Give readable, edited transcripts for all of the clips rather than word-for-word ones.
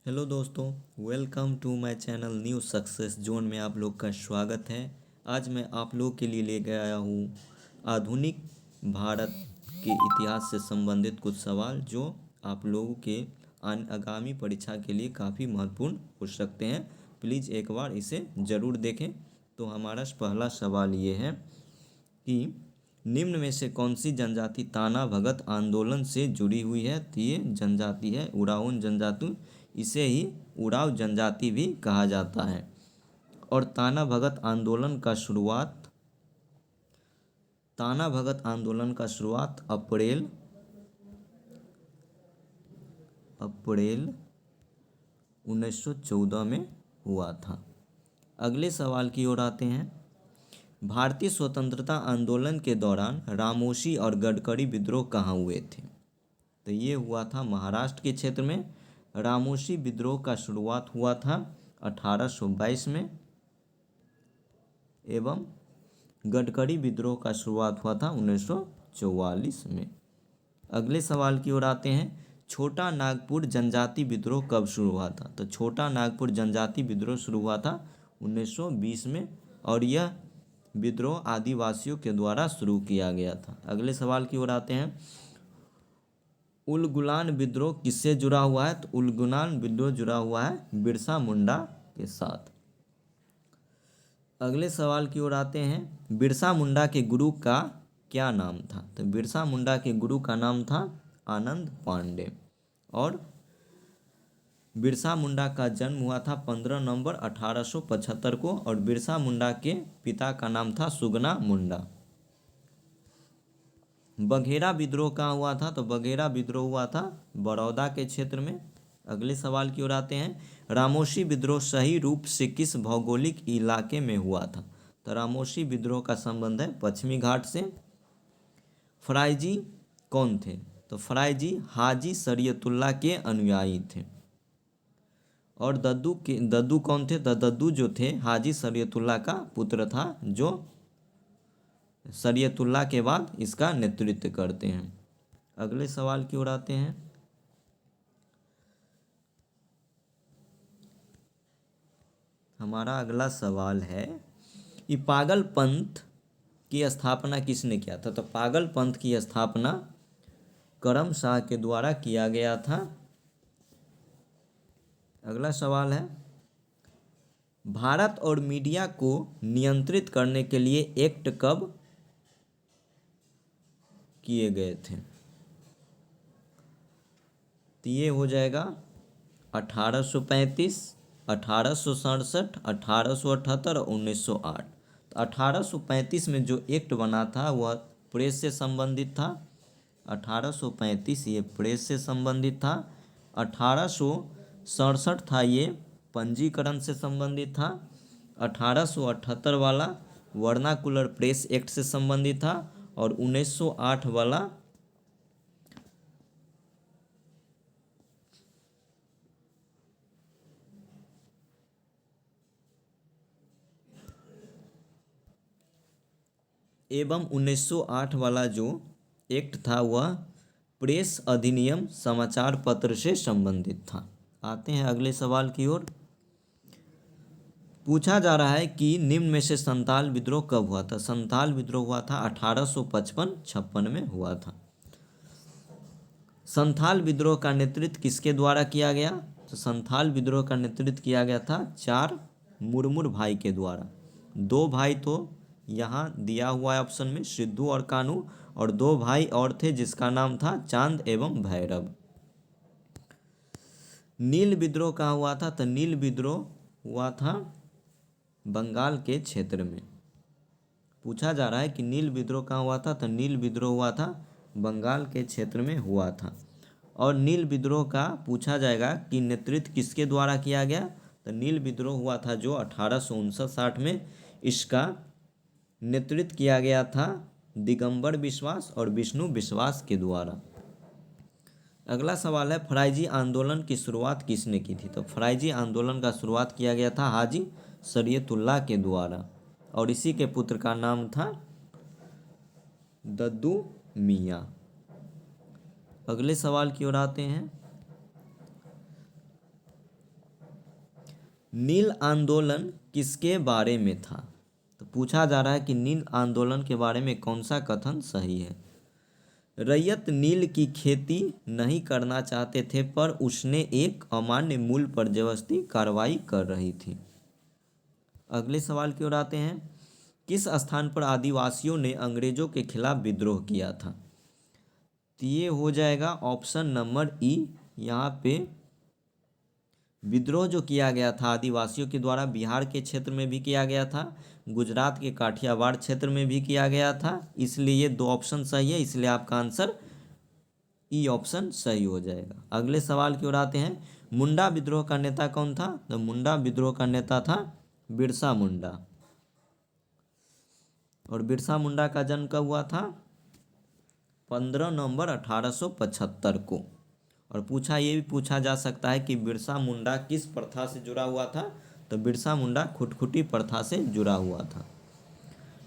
Hello दोस्तों, welcome to my channel new success zone में आप लोग का स्वागत है। आज मैं आप लोग के लिए लेके आया हूँ आधुनिक भारत के इतिहास से संबंधित कुछ सवाल जो आप लोगों के आगामी परीक्षा के लिए काफ़ी महत्वपूर्ण हो सकते हैं। प्लीज़ एक बार इसे ज़रूर देखें। तो हमारा पहला सवाल ये है कि निम्न में से कौन सी जनजाति ताना भगत आंदोलन से जुड़ी हुई है। तो ये जनजाति है उराओं जनजाति। इसे ही उराव जनजाति भी कहा जाता है। और ताना भगत आंदोलन का शुरुआत अप्रैल 1914 में हुआ था। अगले सवाल की ओर आते हैं। भारतीय स्वतंत्रता आंदोलन के दौरान रामोशी और गडकरी विद्रोह कहाँ हुए थे। तो ये हुआ था महाराष्ट्र के क्षेत्र में। रामोशी विद्रोह का शुरुआत हुआ था 1822 में एवं गडकरी विद्रोह का शुरुआत हुआ था 1944 में। अगले सवाल की ओर आते हैं। छोटा नागपुर जनजाति विद्रोह कब शुरू हुआ था। तो छोटा नागपुर जनजाति विद्रोह शुरू हुआ था 1920 में और यह विद्रोह आदिवासियों के द्वारा शुरू किया गया था। अगले सवाल की ओर आते हैं। उलगुलान विद्रोह किससे जुड़ा हुआ है। तो उलगुलान विद्रोह जुड़ा हुआ है बिरसा मुंडा के साथ। अगले सवाल की ओर आते हैं। बिरसा मुंडा के गुरु का क्या नाम था। तो बिरसा मुंडा के गुरु का नाम था आनंद पांडे। और बिरसा मुंडा का जन्म हुआ था 15 नवंबर 1875 को और बिरसा मुंडा के पिता का नाम था सुगना मुंडा। बघेरा विद्रोह कहाँ हुआ था। तो बघेरा विद्रोह हुआ था बड़ौदा के क्षेत्र में। अगले सवाल की ओर आते हैं। रामोशी विद्रोह सही रूप से किस भौगोलिक इलाके में हुआ था। तो रामोशी विद्रोह का संबंध है पश्चिमी घाट से। फरायजी कौन थे। तो फरायजी हाजी शरीयतुल्लाह के अनुयायी थे। और दद्दू कौन थे। तो दद्दू जो थे हाजी शरीयतुल्लाह का पुत्र था जो शरीयतुल्लाह के बाद इसका नेतृत्व करते हैं। अगले सवाल की ओर आते हैं। हमारा अगला सवाल है कि पागल पंथ की स्थापना किसने किया था। तो पागल पंथ की स्थापना करम शाह के द्वारा किया गया था। अगला सवाल है। भारत और मीडिया को नियंत्रित करने के लिए एक्ट कब किए गए थे। तो ये हो जाएगा 1835, 1867, 1878 और 1908। तो 1835 में जो एक्ट बना था वह प्रेस से संबंधित था। 1835 ये प्रेस से संबंधित था। 1867 था ये पंजीकरण से संबंधित था। 1878 वाला वर्नाकुलर प्रेस एक्ट से संबंधित था। और 1908 वाला एवं 1908 वाला जो एक्ट था वह प्रेस अधिनियम समाचार पत्र से संबंधित था। आते हैं अगले सवाल की ओर। पूछा जा रहा है कि निम्न में से संथाल विद्रोह कब हुआ था। संथाल विद्रोह हुआ था 1855-56 में हुआ था। संथाल विद्रोह का नेतृत्व किसके द्वारा किया गया। तो संथाल विद्रोह का नेतृत्व किया गया था 4 मुरमुर भाई के द्वारा। 2 भाई तो यहाँ दिया हुआ है ऑप्शन में सिद्धू और कानू, और 2 भाई और थे जिसका नाम था चांद एवं भैरव। नील विद्रोह कहाँ हुआ था। तो नील विद्रोह हुआ था बंगाल के क्षेत्र में। पूछा जा रहा है कि नील विद्रोह कहाँ हुआ था। तो नील विद्रोह हुआ था बंगाल के क्षेत्र में हुआ था। और नील विद्रोह का पूछा जाएगा कि नेतृत्व किसके द्वारा किया गया। तो नील विद्रोह हुआ था जो 1859-60 में, इसका नेतृत्व किया गया था दिगंबर विश्वास और विष्णु विश्वास के द्वारा। अगला सवाल है फरायजी आंदोलन की शुरुआत किसने की थी। तो फरायजी आंदोलन का शुरुआत किया गया था हाजी शरीयतुल्लाह के द्वारा और इसी के पुत्र का नाम था दद्दू मियाँ। अगले सवाल की ओर आते हैं। नील आंदोलन किसके बारे में था? तो पूछा जा रहा है कि नील आंदोलन के बारे में कौन सा कथन सही है। रैयत नील की खेती नहीं करना चाहते थे, पर उसने एक अमान्य मूल्य पर जबरदस्ती कार्रवाई कर रही थी। अगले सवाल की ओर आते हैं। किस स्थान पर आदिवासियों ने अंग्रेजों के खिलाफ विद्रोह किया था? तो ये हो जाएगा ऑप्शन नंबर ई। यहाँ पे विद्रोह जो किया गया था आदिवासियों के द्वारा बिहार के क्षेत्र में भी किया गया था, गुजरात के काठियावाड़ क्षेत्र में भी किया गया था। इसलिए ये दो ऑप्शन सही है, इसलिए आपका आंसर ई ऑप्शन सही हो जाएगा। अगले सवाल की ओर आते हैं। मुंडा विद्रोह का नेता कौन था? तो मुंडा विद्रोह का नेता था बिरसा मुंडा। और बिरसा मुंडा का जन्म कब हुआ था? 15 नवंबर 1875 को। और ये भी पूछा जा सकता है कि बिरसा मुंडा किस प्रथा से जुड़ा हुआ था? तो बिरसा मुंडा खुटखुटी प्रथा से जुड़ा हुआ था।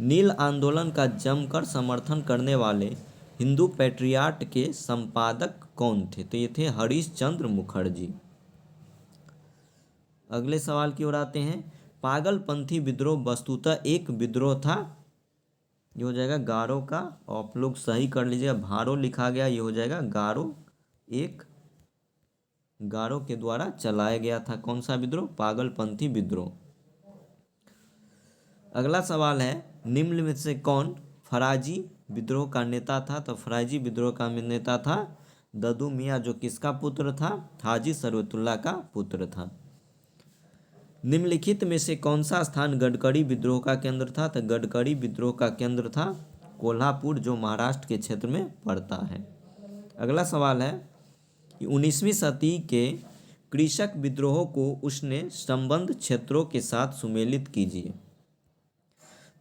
नील आंदोलन का जमकर समर्थन करने वाले हिंदू पैट्रियाट के संपादक कौन थे? तो ये थे हरीश चंद्र मुखर्जी। अगले सवाल की ओर आते हैं। पागलपंथी विद्रोह वस्तुतः एक विद्रोह था। ये हो जाएगा गारो का, आप लोग सही कर लीजिएगा, भारो लिखा गया, ये हो जाएगा गारो। एक गारो के द्वारा चलाया गया था कौन सा विद्रोह? पागलपंथी विद्रोह। अगला सवाल है। निम्न में से कौन फराजी विद्रोह का नेता था? तो फराजी विद्रोह का नेता था ददू मियाँ, जो किसका पुत्र था? हाजी सरवतुल्ला का पुत्र था। निम्नलिखित में से कौन सा स्थान गडकरी विद्रोह का केंद्र था? तो गडकरी विद्रोह का केंद्र था कोल्हापुर, जो महाराष्ट्र के क्षेत्र में पड़ता है। अगला सवाल है कि 19वीं सदी के कृषक विद्रोहों को उसने संबद्ध क्षेत्रों के साथ सुमेलित कीजिए।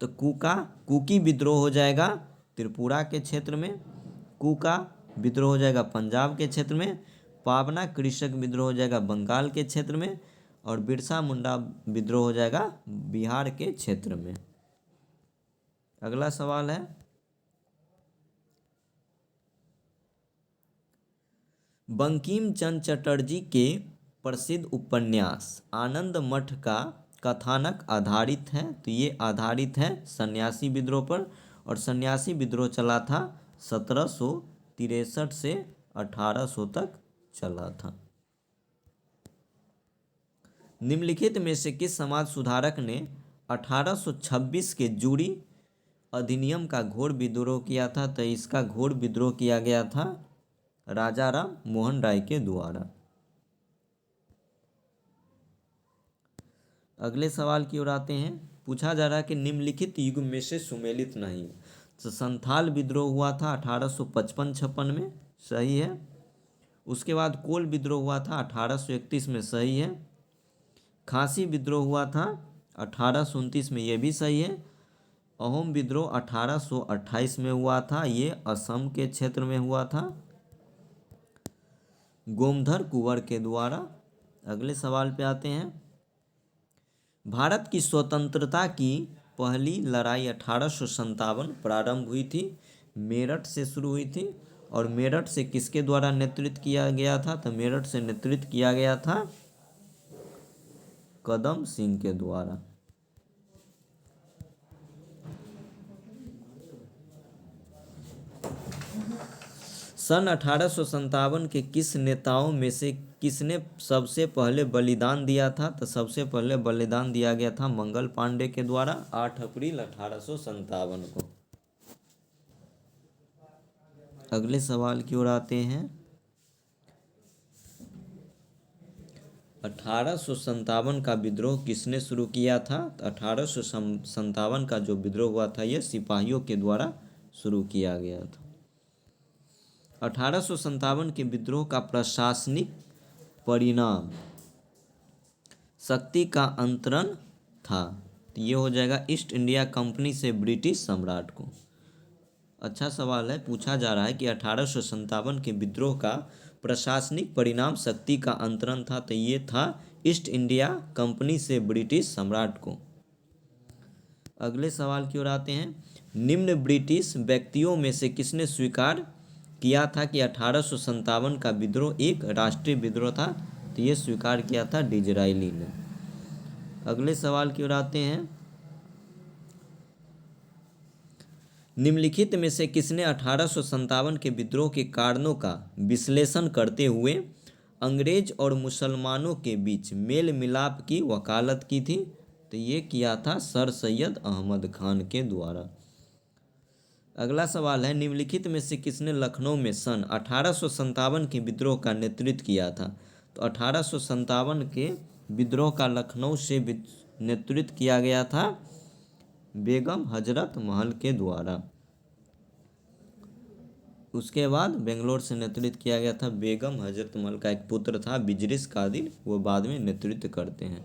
तो कुकी विद्रोह हो जाएगा त्रिपुरा के क्षेत्र में, कुका विद्रोह हो जाएगा पंजाब के क्षेत्र में, पावना कृषक विद्रोह हो जाएगा बंगाल के क्षेत्र में, और बिरसा मुंडा विद्रोह हो जाएगा बिहार के क्षेत्र में। अगला सवाल है। बंकिम चंद्र चटर्जी के प्रसिद्ध उपन्यास आनंद मठ का कथानक आधारित है। तो ये आधारित है सन्यासी विद्रोह पर, और सन्यासी विद्रोह चला था 1763 से 1800 तक चला था। निम्नलिखित में से किस समाज सुधारक ने 1826 के जूरी अधिनियम का घोर विद्रोह किया था? तो इसका घोर विद्रोह किया गया था राजा राम मोहन राय के द्वारा। अगले सवाल की ओर आते हैं। पूछा जा रहा है कि निम्नलिखित युग में से सुमेलित नहीं है। तो संथाल विद्रोह हुआ था 1855-56 में, सही है। उसके बाद कोल विद्रोह हुआ था 1831 में, सही है। खासी विद्रोह हुआ था 1829 में, ये भी सही है। अहोम विद्रोह 1828 में हुआ था, ये असम के क्षेत्र में हुआ था गोमधर कुंवर के द्वारा। अगले सवाल पे आते हैं। भारत की स्वतंत्रता की पहली लड़ाई 1857 प्रारंभ हुई थी, मेरठ से शुरू हुई थी। और मेरठ से किसके द्वारा नेतृत्व किया गया था? तो मेरठ से नेतृत्व किया गया था कदम सिंह के द्वारा। सन 1857 के किस नेताओं में से किसने सबसे पहले बलिदान दिया था? तो सबसे पहले बलिदान दिया गया था मंगल पांडे के द्वारा 8 अप्रैल 1857 को। अगले सवाल की ओर आते हैं। 1857 का विद्रोह किसने शुरू किया था? 1857 का जो विद्रोह हुआ था यह सिपाहियों के द्वारा शुरू किया गया था। 1857 के विद्रोह का प्रशासनिक परिणाम शक्ति का अंतरण था। तो ये हो जाएगा ईस्ट इंडिया कंपनी से ब्रिटिश सम्राट को। अच्छा सवाल है, पूछा जा रहा है कि 1857 के विद्रोह का प्रशासनिक परिणाम शक्ति का अंतरण था। तो ये था ईस्ट इंडिया कंपनी से ब्रिटिश सम्राट को। अगले सवाल की ओर आते हैं। निम्न ब्रिटिश व्यक्तियों में से किसने स्वीकार किया था कि 1857 का विद्रोह एक राष्ट्रीय विद्रोह था? तो ये स्वीकार किया था डिजराइली ने। अगले सवाल की ओर आते हैं। निम्नलिखित में से किसने 1857 के विद्रोह के कारणों का विश्लेषण करते हुए अंग्रेज और मुसलमानों के बीच मेल मिलाप की वकालत की थी? तो ये किया था सर सैयद अहमद खान के द्वारा। अगला सवाल है, निम्नलिखित में से किसने लखनऊ में सन 1857 के विद्रोह का नेतृत्व किया था? तो 1857 के विद्रोह का लखनऊ से नेतृत्व किया गया था बेगम हजरत महल के द्वारा। उसके बाद बेंगलोर से नेतृत्व किया गया था बेगम हजरत महल का एक पुत्र था बिजरिस कादिर, वो बाद में नेतृत्व करते हैं।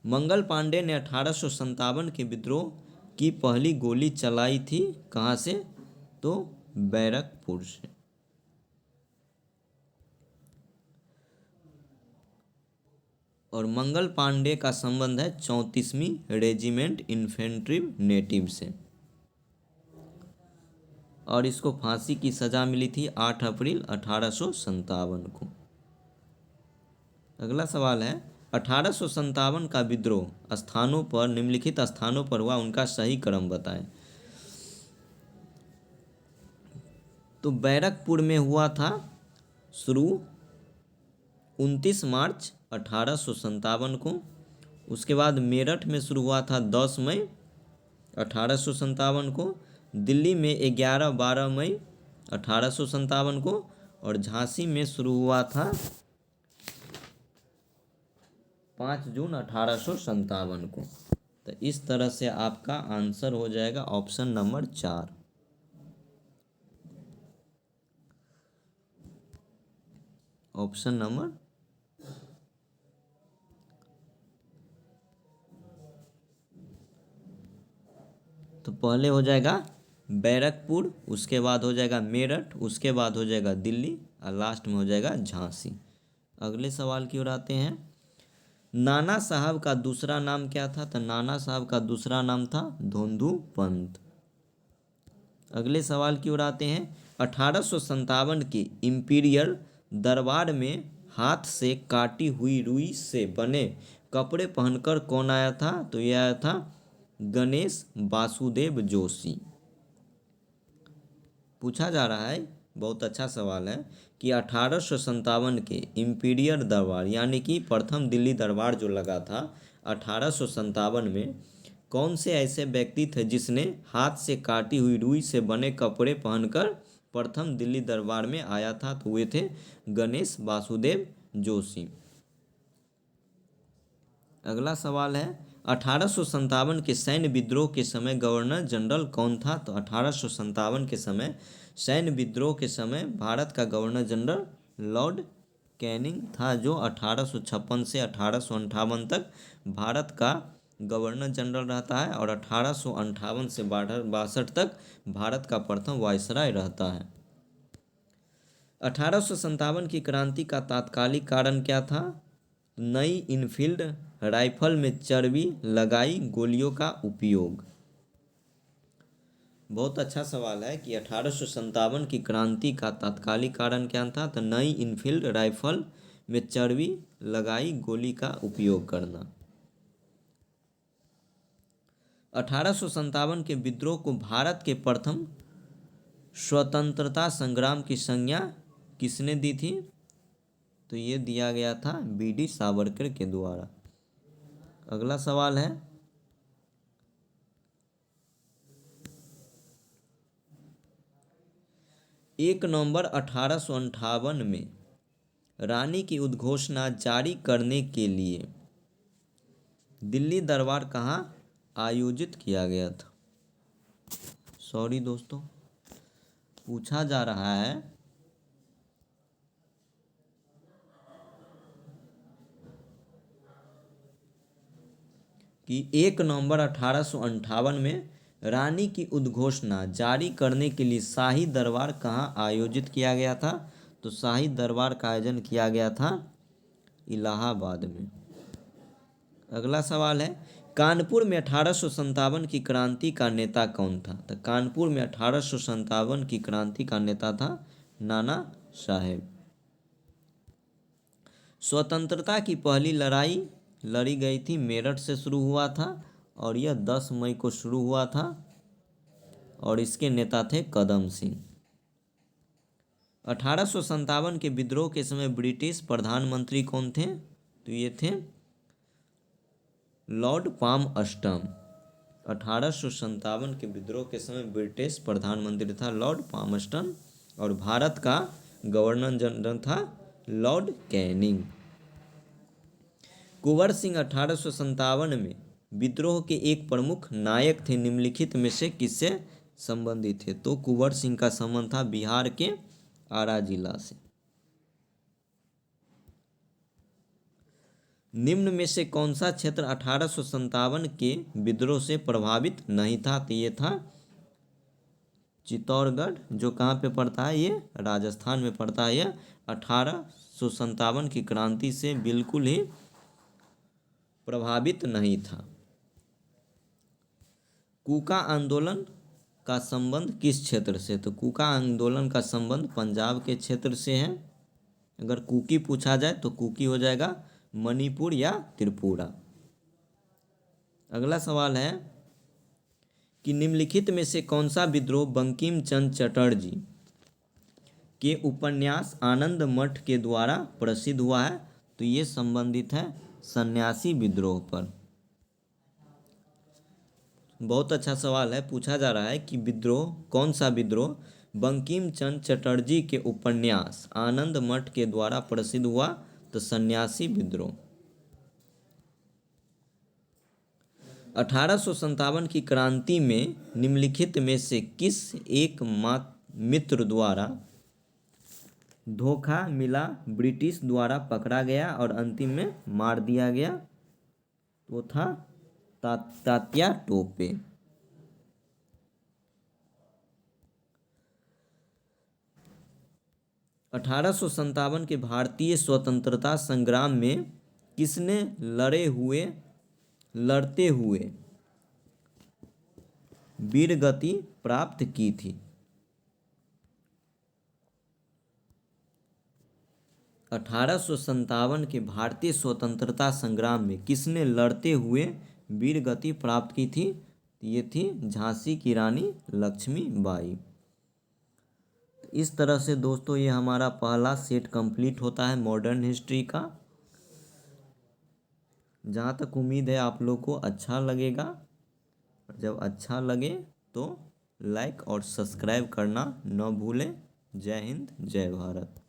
मंगल पांडे ने 1857 के विद्रोह की पहली गोली चलाई थी कहाँ से? तो बैरकपुर से। और मंगल पांडे का संबंध है 34वीं रेजिमेंट इन्फेंट्री नेटिव से, और इसको फांसी की सजा मिली थी 8 अप्रैल 1857 को। अगला सवाल है, 1857 का विद्रोह स्थानों पर निम्नलिखित स्थानों पर हुआ, उनका सही क्रम बताएं। तो बैरकपुर में हुआ था शुरू 29 मार्च 1857 को। उसके बाद मेरठ में शुरू हुआ था 10 मई 1857 को। दिल्ली में 11-12 मई 1857 को। और झांसी में शुरू हुआ था 5 जून 1857 को। तो इस तरह से आपका आंसर हो जाएगा ऑप्शन नंबर 4। ऑप्शन नंबर तो पहले हो जाएगा बैरकपुर, उसके बाद हो जाएगा मेरठ, उसके बाद हो जाएगा दिल्ली और लास्ट में हो जाएगा झांसी। अगले सवाल की ओर आते हैं। नाना साहब का दूसरा नाम क्या था? तो नाना साहब का दूसरा नाम था धोंधू पंत। अगले सवाल की ओर आते हैं। 1857 के इंपीरियल दरबार में हाथ से काटी हुई रुई से बने कपड़े पहनकर कौन आया था? तो यह आया था गणेश वासुदेव जोशी। पूछा जा रहा है, बहुत अच्छा सवाल है, कि 1857 के इंपीरियल दरबार यानी कि प्रथम दिल्ली दरबार जो लगा था 1857 में, कौन से ऐसे व्यक्ति थे जिसने हाथ से काटी हुई रुई से बने कपड़े पहनकर प्रथम दिल्ली दरबार में आया था? तो वे थे गणेश वासुदेव जोशी। अगला सवाल है, 1857 के सैन्य विद्रोह के समय गवर्नर जनरल कौन था? तो 1857 के समय सैन्य विद्रोह के समय भारत का गवर्नर जनरल लॉर्ड कैनिंग था, जो 1856 से 1858 तक भारत का गवर्नर जनरल रहता है और 1858 से 62 तक भारत का प्रथम वायसराय रहता है। 1857 की क्रांति का तात्कालिक कारण क्या था? नई इनफील्ड राइफल में चर्बी लगाई गोलियों का उपयोग। बहुत अच्छा सवाल है कि 1857 की क्रांति का तात्कालिक कारण क्या था? तो नई इनफील्ड राइफल में चर्बी लगाई गोली का उपयोग करना। 1857 के विद्रोह को भारत के प्रथम स्वतंत्रता संग्राम की संज्ञा किसने दी थी? तो ये दिया गया था बी.डी. सावरकर के द्वारा। अगला सवाल है, 1 नवंबर 1858 में रानी की उद्घोषणा जारी करने के लिए दिल्ली दरबार कहाँ आयोजित किया गया था? सॉरी दोस्तों, पूछा जा रहा है कि 1 नवंबर 1858 में रानी की उद्घोषणा जारी करने के लिए शाही दरबार कहाँ आयोजित किया गया था? तो शाही दरबार का आयोजन किया गया था इलाहाबाद में। अगला सवाल है, कानपुर में 1857 की क्रांति का नेता कौन था? तो कानपुर में 1857 की क्रांति का नेता था नाना साहेब। स्वतंत्रता की पहली लड़ाई लड़ी गई थी, मेरठ से शुरू हुआ था और यह 10 मई को शुरू हुआ था और इसके नेता थे कदम सिंह। 1857 के विद्रोह के समय ब्रिटिश प्रधानमंत्री कौन थे? तो ये थे लॉर्ड पामस्टन। 1857 के विद्रोह के समय ब्रिटिश प्रधानमंत्री था लॉर्ड पामस्टन और भारत का गवर्नर जनरल था लॉर्ड कैनिंग। कुंवर सिंह 1857 में विद्रोह के एक प्रमुख नायक थे, निम्नलिखित में से किससे संबंधित थे? तो कुंवर सिंह का संबंध था बिहार के आरा जिला से। निम्न में से कौन सा क्षेत्र 1857 के विद्रोह से प्रभावित नहीं था? तो ये था चित्तौड़गढ़, जो कहाँ पे पड़ता है? ये राजस्थान में पड़ता है। यह 1857 की क्रांति से बिल्कुल ही प्रभावित नहीं था। कूका आंदोलन का संबंध किस क्षेत्र से? तो कूका आंदोलन का संबंध पंजाब के क्षेत्र से है। अगर कुकी पूछा जाए तो कुकी हो जाएगा मणिपुर या त्रिपुरा। अगला सवाल है कि निम्नलिखित में से कौन सा विद्रोह बंकिम चंद्र चटर्जी के उपन्यास आनंद मठ के द्वारा प्रसिद्ध हुआ है? तो ये संबंधित है सन्यासी विद्रोह पर। बहुत अच्छा सवाल है, पूछा जा रहा है कि विद्रोह, कौन सा विद्रोह बंकिम चंद्र चटर्जी के उपन्यास आनंद मठ के द्वारा प्रसिद्ध हुआ? तो सन्यासी विद्रोह। 1857 की क्रांति में निम्नलिखित में से किस एक मित्र द्वारा धोखा मिला, ब्रिटिश द्वारा पकड़ा गया और अंतिम में मार दिया गया? वो था तात्या टोपे। (1857) के भारतीय स्वतंत्रता संग्राम में किसने लड़ते हुए वीरगति प्राप्त की थी? 1857 के भारतीय स्वतंत्रता संग्राम में किसने लड़ते हुए वीरगति प्राप्त की थी? ये थी झांसी की रानी लक्ष्मीबाई। इस तरह से दोस्तों ये हमारा पहला सेट कंप्लीट होता है मॉडर्न हिस्ट्री का। जहाँ तक उम्मीद है आप लोग को अच्छा लगेगा। जब अच्छा लगे तो लाइक और सब्सक्राइब करना न भूलें। जय हिंद, जय भारत।